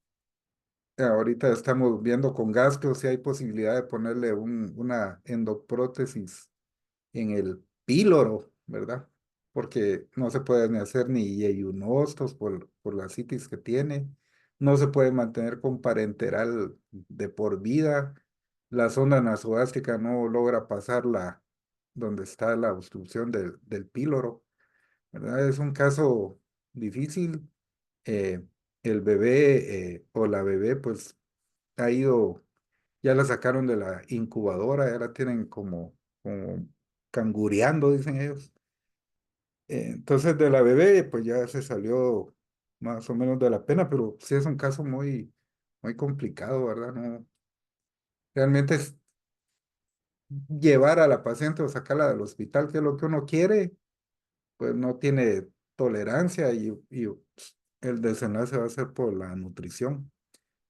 Ahorita estamos viendo con Gasco si hay posibilidad de ponerle una endoprótesis en el píloro, ¿verdad? Porque no se puede ni hacer ni yeyunostos por la citis que tiene. No se puede mantener con parenteral de por vida. La sonda nasogástrica no logra pasar donde está la obstrucción del píloro, ¿verdad? Es un caso difícil. eh, el bebé o la bebé pues ha ido, ya la sacaron de la incubadora, ya la tienen como cangureando, dicen ellos. Entonces de la bebé pues ya se salió más o menos de la pena, pero sí es un caso muy complicado, ¿verdad? No, realmente es llevar a la paciente o sacarla del hospital, que es lo que uno quiere, pues no tiene tolerancia y el desenlace va a ser por la nutrición.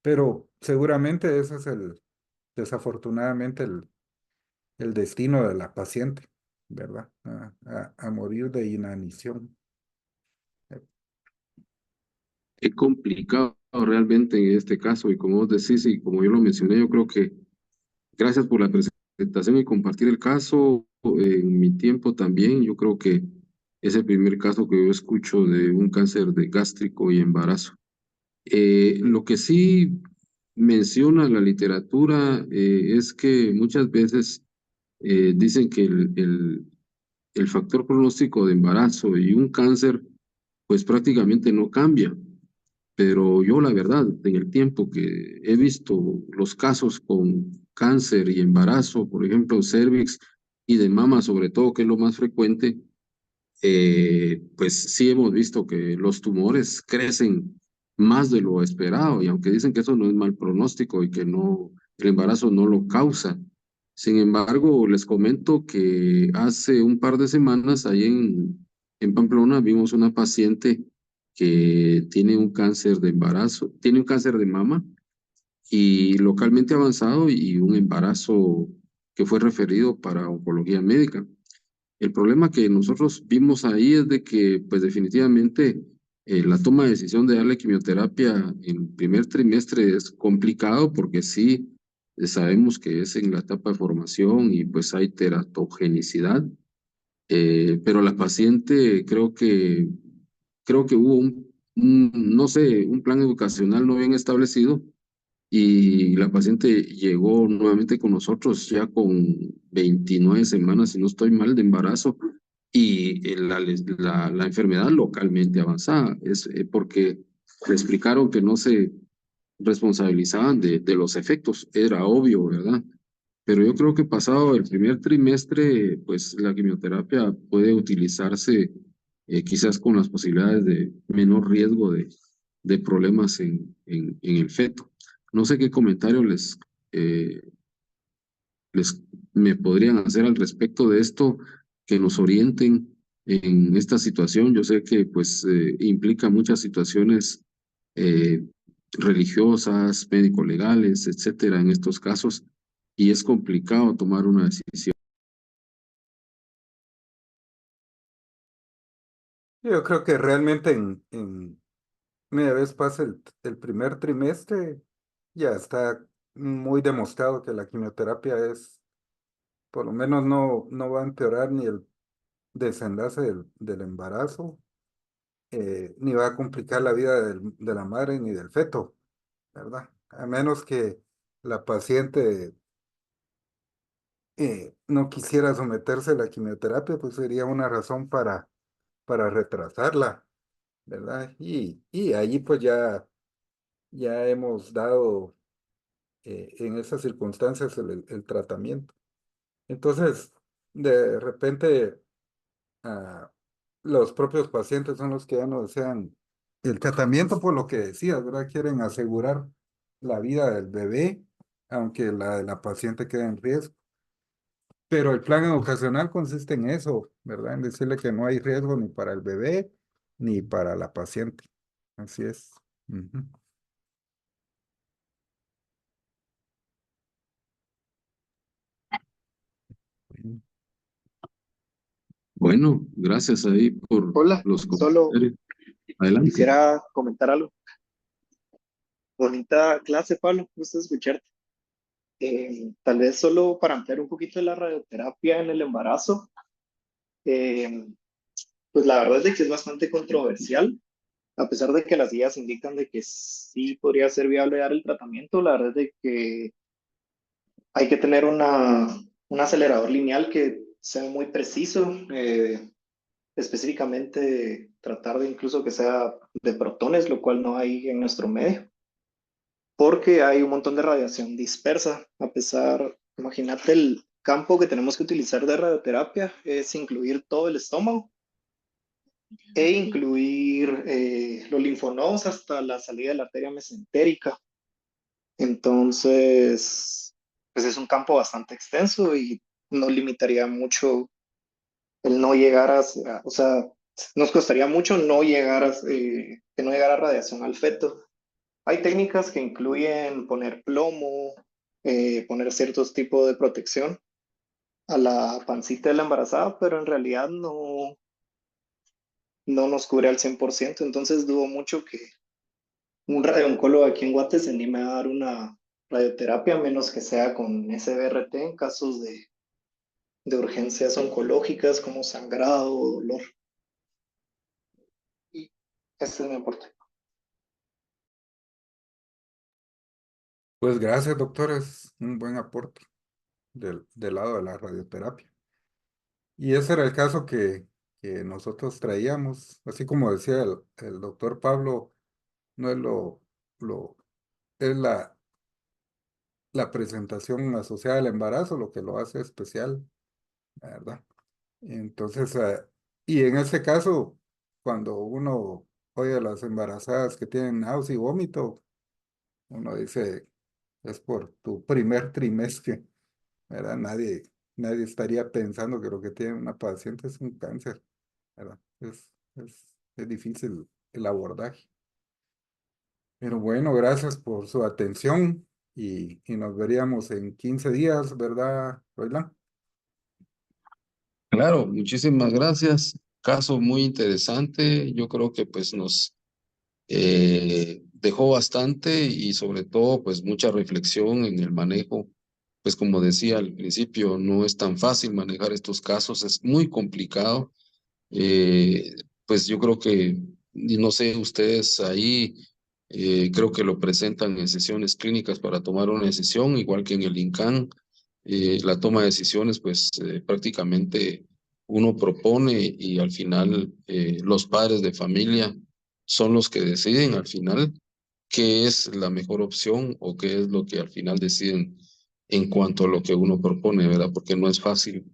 Pero seguramente ese es desafortunadamente, el destino de la paciente, ¿verdad? A morir de inanición. Es complicado realmente en este caso y como vos decís y como yo lo mencioné, yo creo que gracias por la presentación y compartir el caso. En mi tiempo también, yo creo que es el primer caso que yo escucho de un cáncer de gástrico y embarazo. Lo que sí menciona la literatura es que muchas veces dicen que el factor pronóstico de embarazo y un cáncer pues prácticamente no cambia. Pero yo la verdad, en el tiempo que he visto los casos con cáncer y embarazo, por ejemplo, cervix y de mama sobre todo, que es lo más frecuente, pues sí hemos visto que los tumores crecen más de lo esperado y aunque dicen que eso no es mal pronóstico y que no, el embarazo no lo causa. Sin embargo, les comento que hace un par de semanas ahí en Pamplona vimos una paciente que tiene un cáncer de embarazo, tiene un cáncer de mama y localmente avanzado y un embarazo que fue referido para oncología médica. El problema que nosotros vimos ahí es de que, pues definitivamente, la toma de decisión de darle quimioterapia en primer trimestre es complicado porque sí sabemos que es en la etapa de formación y pues hay teratogenicidad, pero la paciente creo que hubo no sé, un plan educacional no bien establecido y la paciente llegó nuevamente con nosotros ya con 29 semanas, si no estoy mal, de embarazo y la enfermedad localmente avanzada. Es porque le explicaron que no se responsabilizaban de los efectos, era obvio, ¿verdad? Pero yo creo que pasado el primer trimestre, pues la quimioterapia puede utilizarse quizás con las posibilidades de menor riesgo de problemas en el feto. No sé qué comentarios eh, les me podrían hacer al respecto de esto, que nos orienten en esta situación. Yo sé que pues implica muchas situaciones eh, religiosas, médico-legales, etcétera, en estos casos, y es complicado tomar una decisión. Yo creo que realmente una vez pase el primer trimestre, ya está muy demostrado que la quimioterapia por lo menos no va a empeorar ni el desenlace del embarazo, ni va a complicar la vida de la madre ni del feto, ¿verdad? A menos que la paciente no quisiera someterse a la quimioterapia, pues sería una razón para retrasarla, ¿verdad? Y ahí pues ya hemos dado en esas circunstancias el tratamiento. Entonces, de repente, ah, los propios pacientes son los que ya no desean el tratamiento por lo que decías, ¿verdad? Quieren asegurar la vida del bebé, aunque la de la paciente quede en riesgo. Pero el plan educacional consiste en eso, ¿verdad? En decirle que no hay riesgo ni para el bebé ni para la paciente. Así es. Ujú. Bueno, gracias ahí por Hola, los solo comentarios. Adelante. quisiera comentar algo. Bonita clase, Pablo, gusto escucharte. Tal vez solo para ampliar un poquito de la radioterapia en el embarazo, eh, pues la verdad es de que es bastante controversial, a pesar de que las guías indican de que sí podría ser viable dar el tratamiento, la verdad es de que hay que tener un acelerador lineal que sea muy preciso, específicamente tratar de incluso que sea de protones, lo cual no hay en nuestro medio, porque hay un montón de radiación dispersa. A pesar, imagínate el campo que tenemos que utilizar de radioterapia es incluir todo el estómago e incluir los linfonodos hasta la salida de la arteria mesentérica. Entonces, pues es un campo bastante extenso y nos limitaría mucho el no llegar o sea, nos costaría mucho no llegar que no llegara radiación al feto. Hay técnicas que incluyen poner plomo, poner ciertos tipos de protección a la pancita de la embarazada, pero en realidad no nos cubre al 100%, entonces dudo mucho un radiooncólogo aquí en Guate se anime a dar una radioterapia, a menos que sea con SBRT en casos de urgencias oncológicas como sangrado o dolor. Y este es mi aporte. Pues gracias, doctor, es un buen aporte del lado de la radioterapia. Y ese era el caso que nosotros traíamos, así como decía el doctor Pablo, no es es la presentación asociada al embarazo lo que lo hace especial, ¿verdad? Entonces, y en este caso, cuando uno oye a las embarazadas que tienen náusea y vómito, uno dice, es por tu primer trimestre, ¿verdad? Nadie estaría pensando que lo que tiene una paciente es un cáncer, ¿verdad? Es difícil el abordaje. Pero bueno, gracias por su atención y nos veríamos en 15 días, ¿verdad, Roylan? Claro, muchísimas gracias. Caso muy interesante. Yo creo que pues nos dejó bastante y sobre todo pues mucha reflexión en el manejo. Pues como decía al principio, no es tan fácil manejar estos casos, es muy complicado. Eh, pues yo creo que, y no sé, ustedes ahí creo que lo presentan en sesiones clínicas para tomar una decisión, igual que en el INCAN, la toma de decisiones, pues prácticamente uno propone y al final los padres de familia son los que deciden al final qué es la mejor opción o qué es lo que al final deciden en cuanto a lo que uno propone, ¿verdad? Porque no es fácil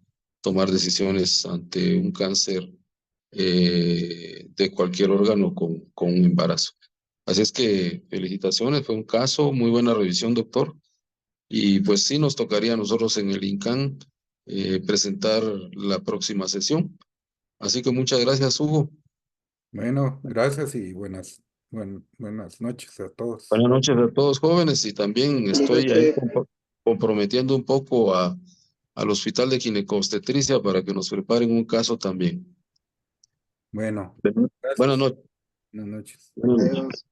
tomar decisiones ante un cáncer de cualquier órgano con un embarazo. Así es que felicitaciones, fue un caso, muy buena revisión, doctor. Y pues sí, nos tocaría a nosotros en el INCAN presentar la próxima sesión. Así que muchas gracias, Hugo. Bueno, gracias y buenas noches a todos. Buenas noches a todos jóvenes y también Feliz estoy ahí noche. comprometiendo un poco al Hospital de Ginecobstetricia para que nos preparen un caso también. Bueno, Buenas gracias. noches. Buenas noches. Buenas noches. Adiós.